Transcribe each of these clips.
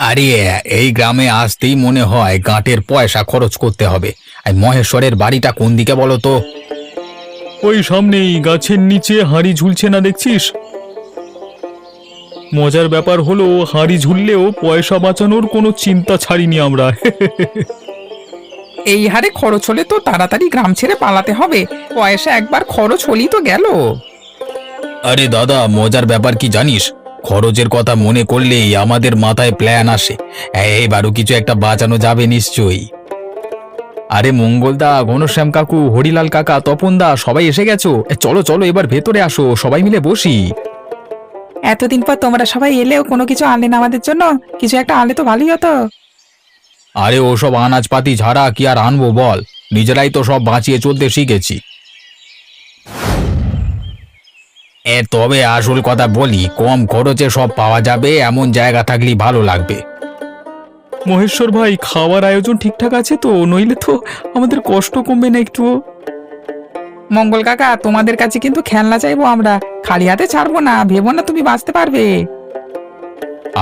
আরে, এই গ্রামে আসতেই মনে হয় গাঁটের পয়সা খরচ করতে হবে। আর মহেশ্বরের বাড়িটা কোন দিকে বলো তো? ওই সামনেই গাছের নিচে হাঁড়ি ঝুলছে না, দেখছিস? মজার ব্যাপার হলো, হাঁড়ি ঝুললেও পয়সা বাঁচানোর কোনো চিন্তা ছাড়িনি আমরা। এই হারে খরচ হলে তো তাড়াতাড়ি গ্রাম ছেড়ে পালাতে হবে। পয়সা একবার খরচ হলেই তো গেল। আরে দাদা, মজার ব্যাপার কি জানিস? খরচের কথা মনে করলেই আমাদের মাথায় প্ল্যান আসে। এবারও কিছু একটা বাঁচানো যাবে নিশ্চয়ই। আরে মঙ্গলদা, ঘনশ্যাম কাকু, হরিলাল কাকা, তপনদা, সবাই এসে গেছো। চলো চলো, এবার ভেতরে আসো, সবাই মিলে বসি। এতদিন পর তোমরা সবাই এলেও কোনো কিছু আনলে না আমাদের জন্য। কিছু একটা আনলে তো ভালোই হতো। আরে ওসব আনাজপাতি ছাড়া কি আর আনবো বল? নিজেরাই তো সব বাঁচিয়ে চলতে শিখেছি। তবে আসল কথা বলি, কম খরচে সব পাওয়া যাবে এমন জায়গা থাকলেই ভালো লাগবে। মহেশ্বর ভাই, খাওয়ার আয়োজন ঠিকঠাক আছে তো? নইলে তো আমাদের কষ্ট কমবে না একটুও। মঙ্গল কাকা, তোমাদের কাছে কিন্তু খেলনা চাইবো আমরা। খালি হাতে ছাড়বো না, ভেবো না তুমি বাঁচতে পারবে।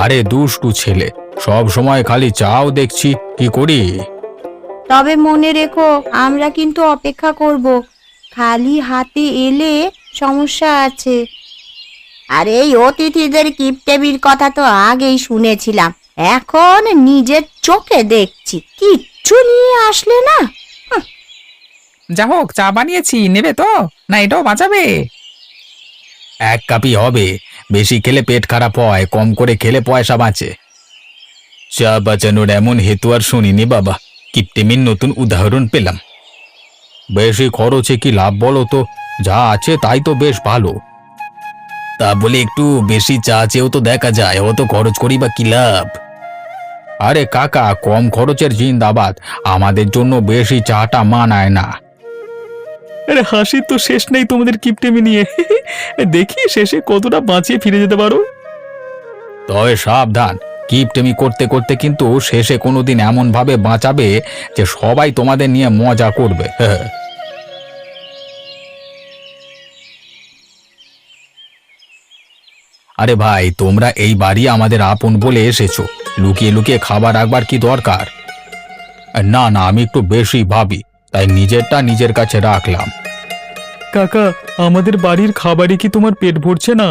আরে দুষ্টু ছেলে, সব সময় খালি চাও দেখছি, কি করি? তবে মনে রেখো, আমরা কিন্তু অপেক্ষা করব। খালি হাতে এলে সমস্যা আছে। আর এই অতিথিদের কিপটেমির কথা তো আগেই শুনেছিলাম, এখন নিজের চোখে দেখছি কিচ্ছু নিয়ে আসলে না। যা হোক, চা বানিয়েছি, নেবে তো? না এটাও বাঁচাবে? এক কাপই হবে, বেশি খেলে পেট খারাপ হয়, কম করে খেলে পয়সা বাঁচে। চা বাঁচানোর এমন হেতু আর শুনিনি বাবা, কিপটেমির নতুন উদাহরণ পেলাম। বেশি খরচে কি লাভ বলো তো? যা আছে তাই তো বেশ ভালো। তা বলে একটু বেশি চা চেয়েও তো দেখা যায়, অত খরচ করি বা কি লাভ? আরে কাকা, কম খরচের জিন্দাবাদ, আমাদের জন্য বেশি চাটা মানায় না। আরে হাসির তো শেষ নেই তোমাদের কিপটেমি নিয়ে। দেখি শেষে কতটা বাঁচিয়ে ফিরে যেতে পারো। তবে সাবধান, কিপটেমি করতে করতে কিন্তু শেষে কোনোদিন এমন ভাবে বাঁচাবে যে সবাই তোমাদের নিয়ে মজা করবে। আরে ভাই, তোমরা এই বাড়ি আমাদের আপন বলে এসেছো, লুকিয়ে লুকিয়ে খাবার রাখবার কি দরকার? না না, আমি একটু বেশি ভাবি, তাই নিজেরটা নিজের কাছে রাখলাম। কাকা, আমাদের বাড়ির খাবারে কি তোমার পেট ভরছে না?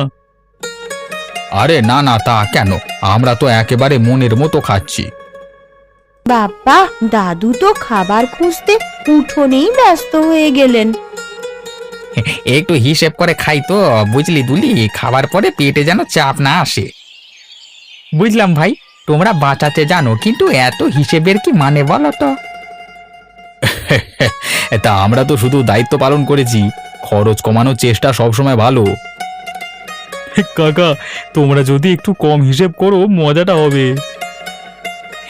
আরে না না, তা কেন? আমরা তো একেবারে মনের মতো খাচ্ছি। বাবা, দাদু তো খাবার খুঁজতে উঠোনেই ব্যস্ত হয়ে গেলেন। একটু হিসেব করে খাই তো, বুঝলি দুলি, খাবার পরে পেটে যেন চাপ না আসে। বুঝলাম ভাই, তোমরা বাঁচাতে জানো, কিন্তু এত হিসেবের কি মানে বলো তো? তা আমরা তো শুধু দায়িত্ব পালন করেছি, খরচ কমানোর চেষ্টা সবসময় ভালো। কাকা, তোমরা যদি একটু কম হিসেব করো মজাটা হবে।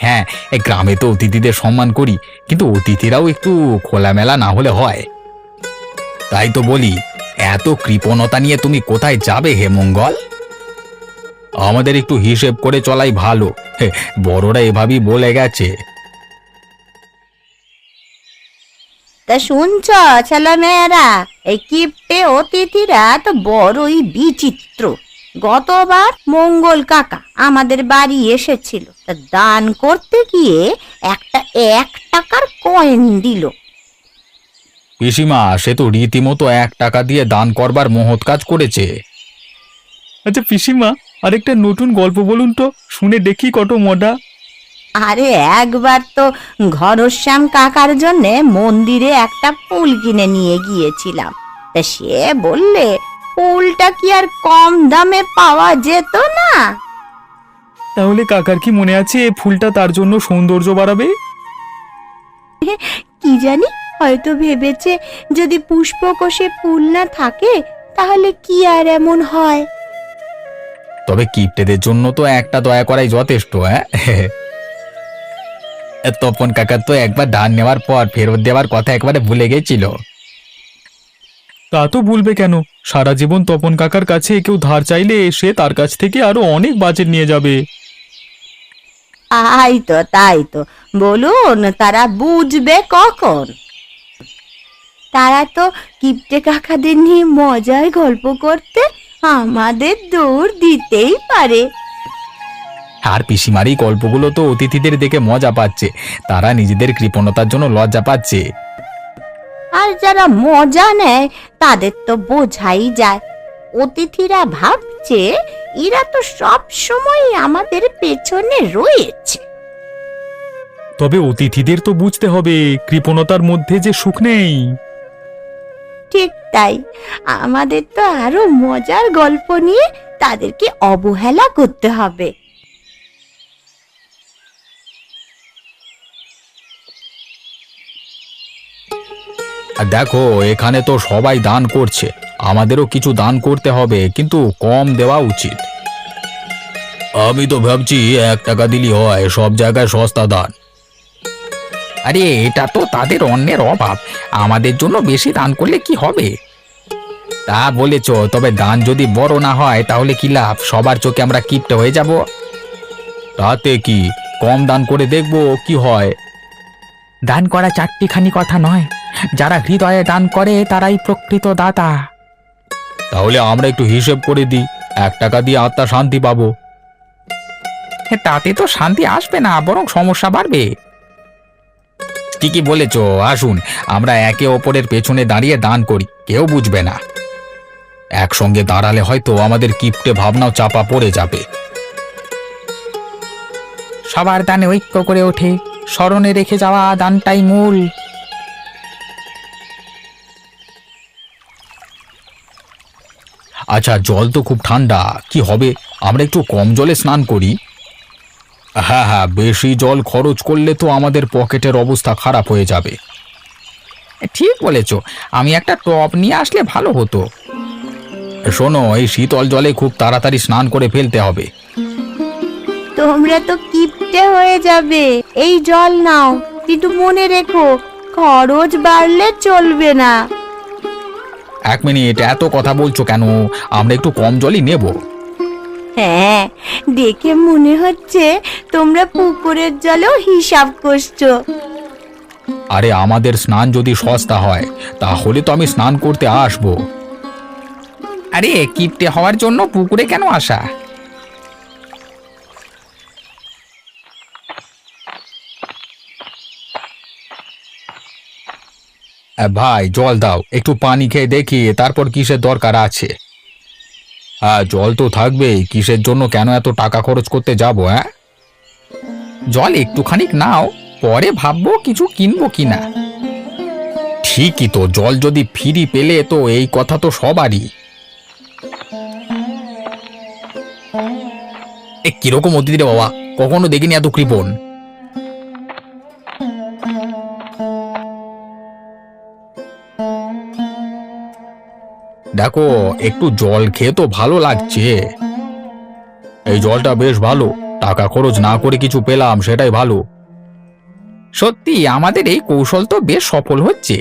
হ্যাঁ, এই গ্রামে তো অতিথিদের সম্মান করি, কিন্তু অতিথিরাও একটু খোলামেলা না হলে হয়। তাই তো বলি, এত কৃপণতা নিয়ে তুমি কোথায় যাবে হে মঙ্গল? আমাদের একটু হিসেব করে চলাই ভালো। বড়রা এভাবেই বলে গেছে। তা শুনছ ছেলেমেয়েরা, এই কিপ্টে অতিথিরা তো বড়ই বিচিত্র। গতবার মঙ্গল কাকা আমাদের বাড়ি এসেছিল, তা দান করতে গিয়ে একটা 1 টাকার কয়েন দিল। পিসিমা, সে তো রীতিমতো 1 টাকা দিয়ে দান করবার মহৎ কাজ করেছে। আচ্ছা পিসিমা, আরেকটা নতুন গল্প বলুন তো, শুনে দেখি কত মজা। আরে একবার তো ঘনশ্যাম কাকার জন্যে মন্দিরে একটা ফুল কিনে নিয়ে গিয়েছিলাম। তা সে বললে ফুলটা কি আর কম দামে পাওয়া যেত না? তাহলে কাকার কি মনে আছে এই ফুলটা তার জন্য সৌন্দর্য বাড়াবে? কি জানি, হয়তো ভেবেছে যদি পুষ্পকোষে ফুল না থাকে তাহলে কি আর এমন হয়। তবে কিপ্টেদের জন্য তো একটা দয়া করাই যথেষ্ট। তপন কাকা তো একবার ধার নেওয়ার পর ফেরত দেওয়ার কথা একবারে ভুলে গেছিল। তা তো ভুলবে কেন? সারা জীবন তপন কাকার কাছে কেউ ধার চাইলে সে তার কাছ থেকে আরো অনেক বাজেট নিয়ে যাবে। তাই তো বলুন, তারা বুঝবে কখন? তারা তো কিপ্টে কাকাদের নিয়ে মজায় গল্প করতে আমাদের দৌড় দিতেই পারে। আর পিসিমার এই গল্পগুলো তো অতিথিদের দেখে মজা পাচ্ছে, তারা নিজেদের কৃপণতার জন্য লজ্জা পাচ্ছে। আর যারা মজা নেয় তাদের তো বোঝাই যায়, অতিথিরা ভাবছে এরা তো সব সময় আমাদের পেছনে রয়েছে। তবে অতিথিদের তো বুঝতে হবে কৃপণতার মধ্যে যে সুখ নেই। ঠিক তাই, আমাদের তো আরো মজার গল্প নিয়ে তাদেরকে অবহেলা করতে হবে। আর দেখো, এখানে তো সবাই দান করছে, আমাদেরও কিছু দান করতে হবে, কিন্তু কম দেওয়া উচিত। আমি তো ভাবছি 1 টাকা দিলেই হয়, সব জায়গায় সস্তা দান। আরে এটা তো তাদের অন্যের অভাব, আমাদের জন্য বেশি দান করলে কি হবে? তা বলেছ, তবে দান যদি বড় না হয় তাহলে কি লাভ? সবার চোখে আমরা কিপ্টে হয়ে যাব। তাতে কি, কম দান করে দেখবো কি হয়। দান করা চারটিখানি কথা নয়, যারা হৃদয়ে দান করে তারাই প্রকৃত দাতা। তাহলে আমরা একটু হিসেব করে দিই, 1 টাকা দিয়ে আত্মা শান্তি পাবো। তাতে তো শান্তি আসবে না, বরং সমস্যা বাড়বে। ঠিকই বলেছ, আসুন আমরা একে অপরের পেছনে দাঁড়িয়ে দান করি, কেউ বুঝবে না। একসঙ্গে দাঁড়ালে হয়তো আমাদের কিপ্টে ভাবনাও চাপা পড়ে যাবে। সবার দানে ঐক্য করে ওঠে, স্মরণে রেখে যাওয়া দানটাই মূল। আচ্ছা, জল তো খুব ঠান্ডা, কি হবে? আমরা একটু কম জলে স্নান করি। হ্যাঁ হ্যাঁ, বেশি জল খরচ করলে তো আমাদের পকেটের অবস্থা খারাপ হয়ে যাবে। ঠিক বলেছ, আমি একটা টব নিয়ে আসলে ভালো হতো। শোনো, এই শীতল জলে খুব তাড়াতাড়ি স্নান করে ফেলতে হবে। তোমরা তো কিপ্টে হয়ে যাবে, এই জল নাও, কিন্তু মনে রেখো খরচ বাড়লে চলবে না। 1 মিনিট, এত কথা বলছো কেন? আমরা একটু কম জলই নেব। হ্যাঁ, দেখে মনে হচ্ছে তোমরা পুকুরের জলেও হিসাব করছো। আরে আমাদের স্নান যদি সস্তা হয় তাহলে তো আমি স্নান করতে আসবো। আরে কিপ্টে হওয়ার জন্য পুকুরে কেন আসা? ভাই জল দাও, একটু পানি খেয়ে দেখি তারপর কিসের দরকার আছে। হ্যাঁ, জল তো থাকবেই, কিসের জন্য কেন এত টাকা খরচ করতে যাব? হ্যাঁ, জল একটুখানি নাও, পরে ভাববো কিছু কিনবো কিনা। ঠিকই তো, জল যদি ফ্রি পেলে তো এই কথা তো সবারই। কিরকম অতিথি রে বাবা, কখনো দেখিনি এত কৃপণ। দেখো, একটু জল খেয়ে তো ভালো লাগছে। এই জলটা বেশ ভালো, টাকা খরচ না করে কিছু পেলাম, সেটাই ভালো। সত্যি আমাদের এই কৌশল তো বেশ সফল হচ্ছে।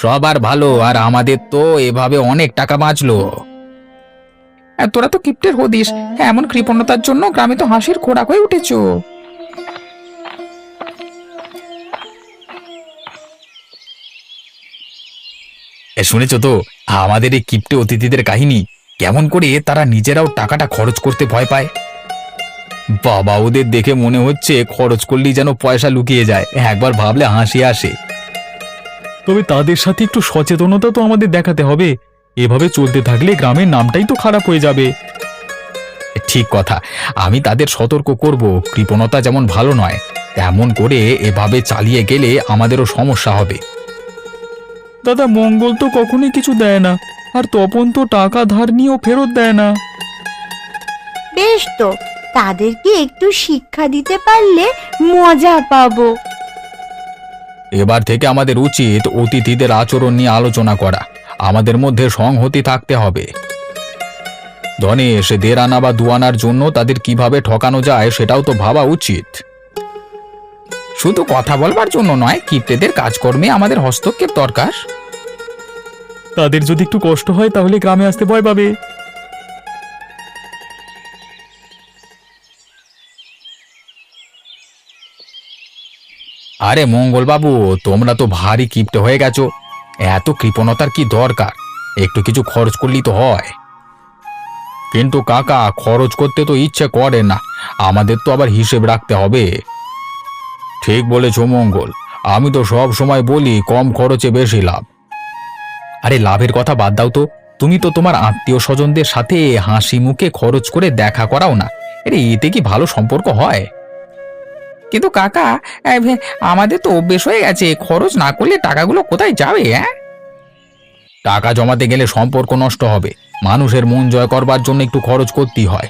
সবার ভালো, আর আমাদের তো এভাবে অনেক টাকা বাঁচলো। তোরা তো কিপ্টের হদিস, এমন কৃপণতার জন্য গ্রামে তো হাসির খোরাক হয়ে উঠেছো। শুনেছ তো আমাদের এই কিপ্টে অতিথিদের কাহিনী, কেমন করে তারা নিজেরাও টাকাটা খরচ করতে ভয় পায়। বাবা, ওদের দেখে মনে হচ্ছে খরচ করলেই যেন পয়সা লুকিয়ে যায়, একবার ভাবলে হাসি আসে। তবে তাদের সাথে একটু সচেতনতা তো আমাদের দেখাতে হবে, এভাবে চলতে থাকলে গ্রামের নামটাই তো খারাপ হয়ে যাবে। ঠিক কথা, আমি তাদের সতর্ক করব, কৃপণতা যেমন ভালো নয়, তেমন করে এভাবে চালিয়ে গেলে আমাদেরও সমস্যা হবে। দাদা, মঙ্গল তো কখনোই কিছু দেয় না, আর তপন তো টাকা ধার নিয়েও ফেরত দেয় না। বেশ তো, তাদেরকে একটু শিক্ষা দিতে পারলে মজা পাবো। এবার থেকে আমাদের উচিত অতিথিদের আচরণ নিয়ে আলোচনা করা, আমাদের মধ্যে সংহতি থাকতে হবে। ধনেশ, 1.5 আনা বা 2 আনার জন্য তাদের কিভাবে ঠকানো যায় সেটাও তো ভাবা উচিত। শুধু কথা বলবার জন্য নয়, কিপ্টেদের কাজকর্মে আমাদের হস্তক্ষেপ দরকার। তাদের যদি একটু কষ্ট হয় তাহলে গ্রামে আসতে ভয় পাবে। আরে মঙ্গলবাবু, তোমরা তো ভারী কিপ্টে হয়ে গেছো, এত কৃপণতার কি দরকার? একটু কিছু খরচ করলেই তো হয়। কিন্তু কাকা খরচ করতে তো ইচ্ছে করে না, আমাদের তো আবার হিসেব রাখতে হবে। ঠিক বলেছ মঙ্গল, আমি তো সব সময় বলি কম খরচে বেশি লাভ। আরে লাভের কথা বাদ দাও তো, তুমি তো তোমার আত্মীয় স্বজনদের সাথে হাসি মুখে খরচ করে দেখা করাও না। আরে এতে কি ভালো সম্পর্ক হয়? কিন্তু কাকা, আমাদের তো অভ্যেস হয়ে গেছে, খরচ না করলে টাকাগুলো কোথায় যাবে? টাকা জমাতে গেলে সম্পর্ক নষ্ট হবে, মানুষের মন জয় করবার জন্য একটু খরচ করতেই হয়।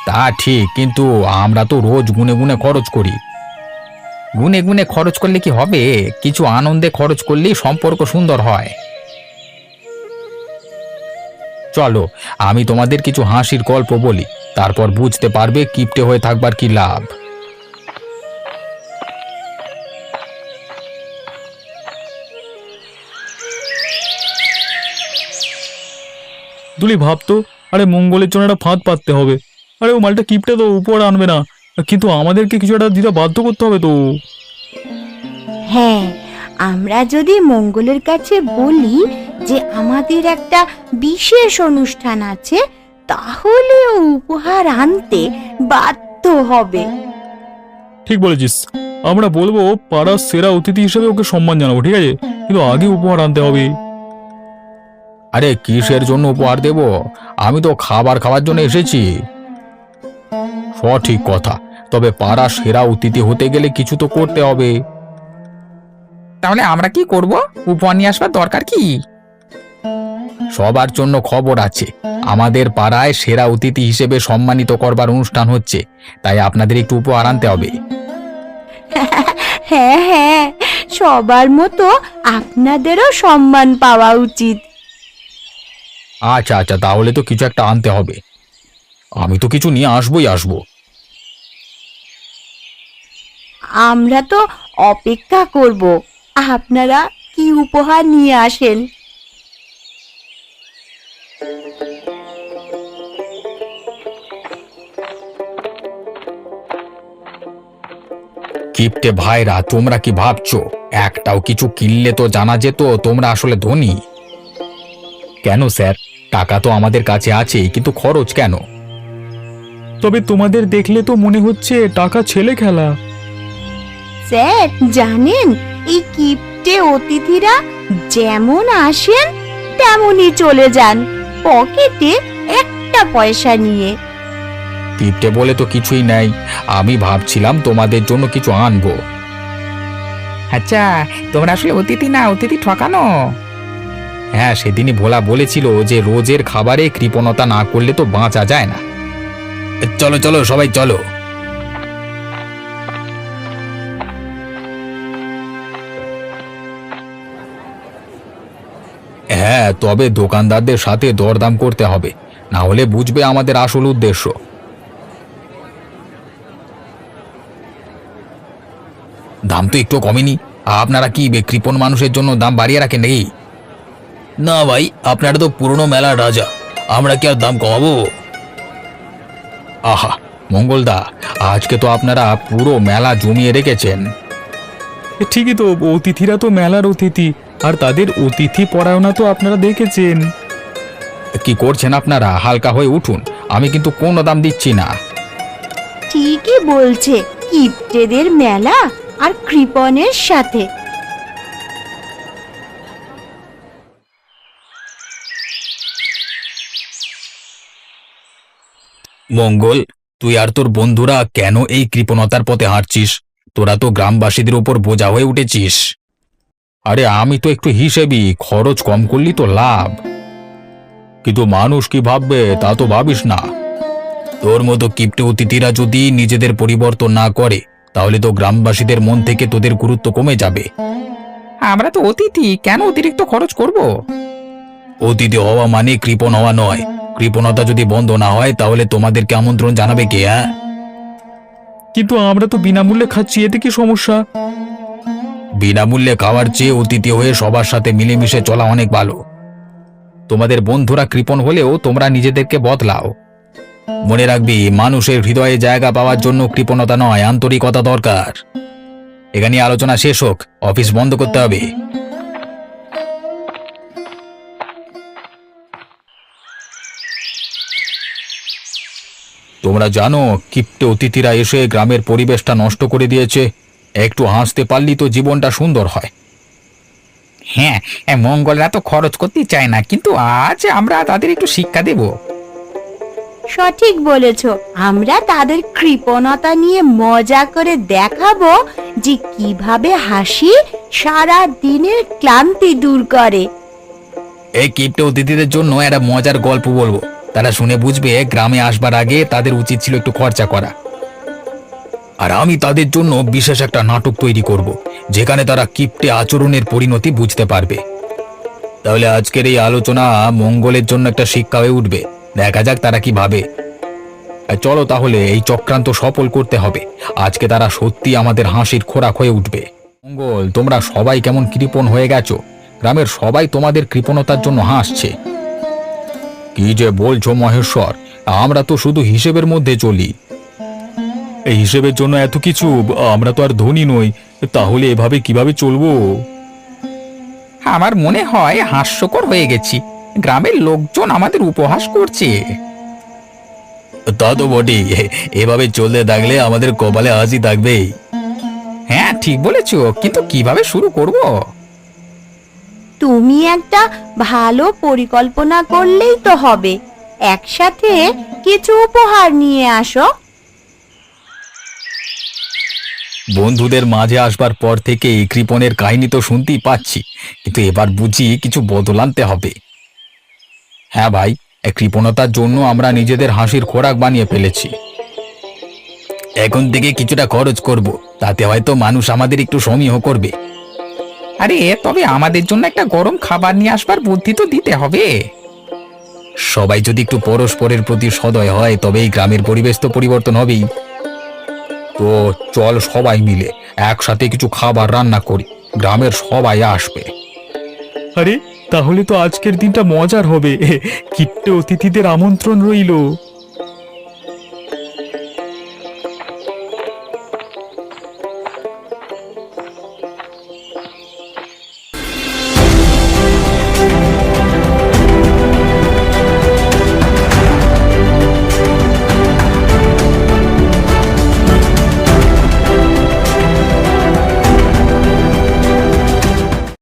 তা ঠিক, কিন্তু আমরা তো রোজ গুনে গুনে খরচ করি। গুনে গুনে খরচ করলে কি হবে? কিছু আনন্দে খরচ করলেই সম্পর্ক সুন্দর হয়। চলো, আমি তোমাদের কিছু হাসির গল্প বলি, তারপর বুঝতে পারবে কিপটে হয়ে থাকবার কি লাভ। দুলি ভাবতো, আরে মঙ্গলের জন্য একটা ফাঁদ পাততে হবে। আরে ও মালটা কিপটে তো উপর আনবে না, কিন্তু আমাদেরকে কিছু একটা দিতে বাধ্য করতে হবে তো। হ্যাঁ, আমরা যদি মঙ্গলের কাছে বলি যে আমাদের একটা বিশেষ অনুষ্ঠান আছে, তাহলে ও উপহার আনতে বাধ্য হবে। ঠিক বলেছিস, আমরা বলবো পাড়ার সেরা অতিথি হিসেবে ওকে সম্মান জানাবো, ঠিক আছে? কিন্তু আগে উপহার আনতে হবে। আরে কিসের জন্য উপহার দেব? আমি তো খাবার খাওয়ার জন্য এসেছি। সঠিক কথা, তবে পাড়া সেরা অতিথি হতে গেলে কিছু তো করতে হবে। তাহলে আমরা কি করব? উপহার নিয়ে আসবার দরকার কি? সবার জন্য খবর আছে, আমাদের পাড়ায় সেরা অতিথি হিসেবে সম্মানিত করবার অনুষ্ঠান হচ্ছে, তাই আপনাদের একটু উপহার আনতে হবে। হ্যাঁ হ্যাঁ, সবার মতো আপনাদেরও সম্মান পাওয়া উচিত। আচ্ছা আচ্ছা, তাহলে তো কিছু একটা আনতে হবে। আমি তো কিছু নিয়ে আসবই আসবো। আমরা তো অপেক্ষা করব আপনারা কি উপহার নিয়ে আসেন। কিপটে ভাইরা, তোমরা কি ভাবছো একটাও কিছু কিনলে তো জানা যেত তোমরা আসলে ধনী? কেন স্যার, টাকা তো আমাদের কাছে আছে, কিন্তু খরচ কেন? তবে তোমাদের দেখলে তো মনে হচ্ছে টাকা ছেলে খেলা। স্যার জানেন, এই কিপ্টে অতিথিরা যেমন আসেন তেমনই চলে যান, পকেটে একটা পয়সা নিয়ে। কিপটে বলে তো কিছুই নাই, আমি ভাবছিলাম তোমাদের জন্য কিছু আনবো। আচ্ছা, তোমরা আসলে অতিথি না অতিথি ঠকানো? হ্যাঁ, সেদিনই ভোলা বলেছিল যে রোজের খাবারে কৃপণতা না করলে তো বাঁচা যায় না। চলো চলো সবাই চলো। হ্যাঁ, তবে দোকানদারদের সাথে দরদাম করতে হবে, না হলে বুঝবে আমাদের আসল উদ্দেশ্য। দাম তো একটু কমেনি, আপনারা কি কৃপণ মানুষের জন্য দাম বাড়িয়ে রাখেন নাকি? না ভাই, আপনারা তো পুরনো মেলার রাজা, আমরা কি আর দাম কমাবো? আহা মঙ্গলদা, আজকে তো আপনারা পুরো মেলা জমিয়ে রেখেছেন। ঠিকই তো, অতিথিরা তো মেলার অতিথি, আর তাদের অতিথি পরায়ণা তো আপনারা দেখেছেন। কি করছেন আপনারা? হালকা হয়ে উঠুন, আমি কিন্তু কোনো দাম দিচ্ছি না। ঠিকই বলছে, কিপ্টেদের মেলা আর কৃপণের সাথে। মঙ্গল, তুই আর তোর বন্ধুরা কেন এই কৃপণতার পথে হাঁটছিস? তোরা তো গ্রামবাসীদের উপর বোঝা হয়ে উঠেছিস। আরে আমি তো একটু হিসেবি, খরচ কম করলি তো লাভ। কিন্তু মানুষ কি ভাববে তা তো ভাবিস না। তোর মতো কিপ্টে অতিথিরা যদি নিজেদের পরিবর্তন না করে, তাহলে তো গ্রামবাসীদের মন থেকে তোদের গুরুত্ব কমে যাবে। আমরা তো অতিথি, কেন অতিরিক্ত খরচ করব? অতিথি হওয়া মানে কৃপণ হওয়া নয়। কৃপণতা যদি বন্ধ না হয়, তাহলে তোমাদেরকে আমন্ত্রণ জানাবে কে? হ্যাঁ, কিন্তু আমরা তো বিনামূল্যে খাচ্ছি, এতে কি সমস্যা? বিনামূল্যে খাওয়ার চেয়ে অতিথি হয়ে সবার সাথে মিলেমিশে চলা অনেক ভালো। তোমাদের বন্ধুরা কৃপণ হলেও তোমরা নিজেদেরকে বদলাও। মনে রাখবি, মানুষের হৃদয়ে জায়গা পাওয়ার জন্য কৃপণতা নয়, আন্তরিকতা দরকার। এখানে আলোচনা শেষ হোক, অফিস বন্ধ করতে হবে। তোমরা জানো কিপ্টে অতিথিরা এসে গ্রামের পরিবেশটা নষ্ট করে দিয়েছে। একটু হাসতে পারলি তো জীবনটা সুন্দর হয়। হ্যাঁ, মঙ্গলরা তো খরচ করতেই চায় না, কিন্তু আজ আমরা তাদের একটু শিক্ষা দেব। সঠিক বলেছ, আমরা তাদের কৃপণতা নিয়ে মজা করে দেখাবো যে কিভাবে হাসি সারা দিনের ক্লান্তি দূর করে। এই কিপ্টে অতিথিদের জন্য একটা মজার গল্প বলবো, তারা শুনে বুঝবে গ্রামে আসবার আগে তাদের উচিত ছিল একটু খরচা করা। আর আমি তাদের জন্য বিশেষ একটা নাটক তৈরি করব, যেখানে তারা কিপ্টে আচরণের পরিণতি বুঝতে পারবে। তাহলে আজকের এই আলোচনা মঙ্গলের জন্য একটা শিক্ষা হয়ে উঠবে। দেখা যাক তারা কি ভাবে। চলো তাহলে এই চক্রান্ত সফল করতে হবে। আজকে তারা সত্যি আমাদের হাসির খোরাক হয়ে উঠবে। মঙ্গল, তোমরা সবাই কেমন কৃপণ হয়ে গেছো। গ্রামের সবাই তোমাদের কৃপণতার জন্য হাসছে। কি যে বলছো মহেশ্বর, আমরা তো শুধু হিসেবের মধ্যে চলি। এই হিসেবের জন্য এত কিছু, আমরা তো আর ধনী নই, তাহলে এভাবে কিভাবে চলবো? আমার মনে হয় হাস্যকর হয়ে গেছি, গ্রামের লোকজন আমাদের উপহাস করছে। তা তো বটেই, এভাবে চলতে থাকলে আমাদের কপালে হাসি থাকবেই। হ্যাঁ ঠিক বলেছো, কিন্তু কিভাবে শুরু করব? তুমি একটা ভালো পরিকল্পনা করলেই তো হবে। একসাথে কিছু উপহার নিয়ে আসো। বন্ধুদের মাঝে আসবার পর থেকে এই কৃপণের কাহিনী তো শুনতেই পাচ্ছি, কিন্তু এবার বুঝি কিছু বদল আনতে হবে। হ্যাঁ ভাই, এই কৃপণতার জন্য আমরা নিজেদের হাসির খোরাক বানিয়ে ফেলেছি। এখন থেকে কিছুটা খরচ করব, তাতে হয়তো মানুষ আমাদের একটু সমীহ করবে। আরে তবে আমাদের জন্য একটা গরম খাবার নিয়ে আসবার বুদ্ধি তো দিতে হবে। সবাই যদি একটু পরস্পরের প্রতি সদয় হয়, তবে এই গ্রামের পরিবেশ তো পরিবর্তন হবেই। তো চল সবাই মিলে একসাথে কিছু খাবার রান্না করি, গ্রামের সবাই আসবে। আরে তাহলে তো আজকের দিনটা মজার হবে। কিপ্টে অতিথিদের আমন্ত্রণ রইলো।